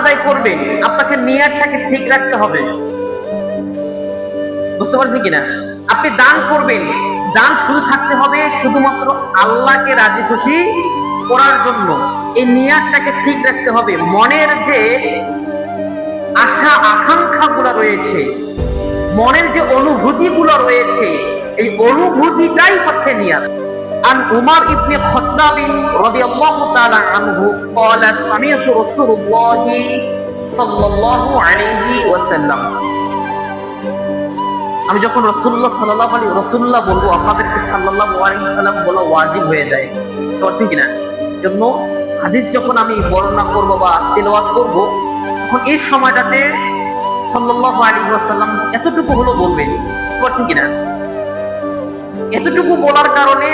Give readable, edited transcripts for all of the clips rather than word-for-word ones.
আদায় করবেন, আপনাকে নিয়াতটাকে ঠিক রাখতে হবে। বুঝতে পারছেন কিনা? আপনি দান করবেন, দান শুধু থাকতে হবে শুধুমাত্র আল্লাহকে রাজি খুশি করার জন্য। এই নিয়াতটাকে ঠিক রাখতে হবে। মনের যে আশা আকাঙ্ক্ষা গুলা রয়েছে, মনের যে অনুভূতি গুলো রয়েছে, এই অনুভূতিটাই হচ্ছে নিয়াত। عن عمر بن الخطاب رضي الله تعالى عنه قال سمعت رسول الله صلى الله عليه وسلم। আমি যখন রাসূলুল্লাহ সাল্লাল্লাহু আলাইহি রাসূলুল্লাহ বলবো, আপনাদেরকে সাল্লাল্লাহু আলাইহি ওয়াসাল্লাম বলা ওয়াজিব হয়ে যায়, বুঝতে পারছেন কিনা? জন্য হাদিস যখন আমি বর্ণনা করব বা তেলাওয়াত করব, তখন এই সময়টাতে সাল্লাল্লাহু আলাইহি ওয়াসাল্লাম এতটুকু হলো বলবেন, বুঝতে পারছেন কিনা? এতটুকু বলার কারণে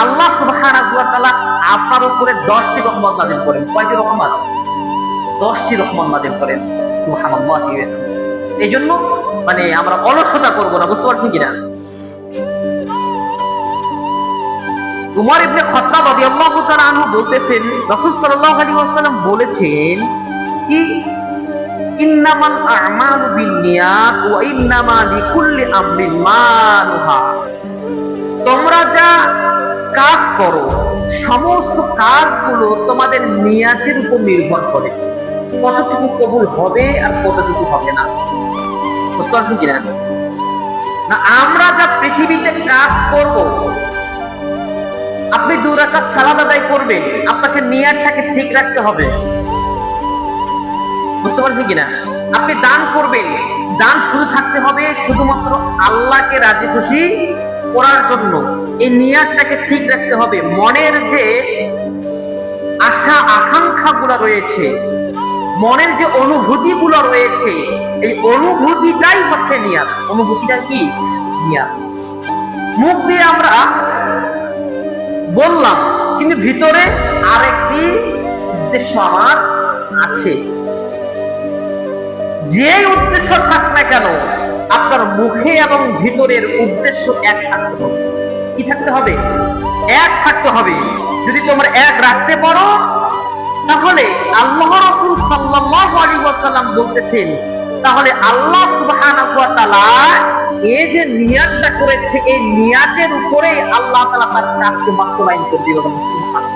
আল্লাহ সুবহানাহু ওয়া তাআলা আপনার উপরে 10টি রহমত নাযিল করেন। কয়টি রহমত? 10টি রহমত নাযিল করেন। সুবহানাল্লাহ। এই জন্য মানে আমরা অলসতা করব না, বুঝতে পারছেন কিনা? উমর ইবনে খাত্তাব রাদিয়াল্লাহু তাআলা আনহু বলতেছেন, রাসূল সাল্লাল্লাহু আলাইহি ওয়াসাল্লাম বলেছেন কি, ইন্নামাল আ'মালু বিন্নিয়াত ওয়া ইন্নামা লিকুল্লি আমরিন মা নুহা। তোমরা যা কাজ করো সমস্ত কাজগুলো তোমাদের নিয়াতের উপর নির্ভর করে, কতটুকু কবুল হবে আর কতটুকু হবে না। বুঝতে পারছেন কিনা? না, আমরা যা পৃথিবীতে কাজ করব, আপনি 2 রাকাত সালাত আদায় করবেন, আপনাকে নিয়াতটাকে ঠিক রাখতে হবে। বুঝতে পারছেন কিনা? আপনি দান করবেন, দান শুধু থাকতে হবে শুধুমাত্র আল্লাহকে রাজি খুশি করার জন্য। এই নিয়াতটাকে ঠিক রাখতে হবে। মনের যে আশা আকাঙ্ক্ষা গুলা রয়েছে, মনের যে অনুভূতি গুলো রয়েছে, এই অনুভূতিটাই হচ্ছে নিয়াত। অনুভূতিটা কি? নিয়াত। মুখ দিয়ে আমরা বললাম, কিন্তু ভিতরে আরেকটি উদ্দেশ্য আমার আছে। যে উদ্দেশ্য থাক না কেন, আপনার মুখে এবং ভিতরের উদ্দেশ্য এক থাকতে হবে। কি থাকতে হবে? এক থাকতে হবে। যদি তোমরা এক রাখতে পারো, তাহলে আল্লাহ রাসূল সাল্লাল্লাহু আলাইহি ওয়াসাল্লাম বলতেছেন, তাহলে আল্লাহ সুবহানাহু ওয়া তাআলা এই যে নিয়াতটা করেছে, এই নিয়াতের উপরেই আল্লাহ তাআলা তার কাজকে বাস্তবায়ন করে দিবেন। সুবহানাল্লাহ।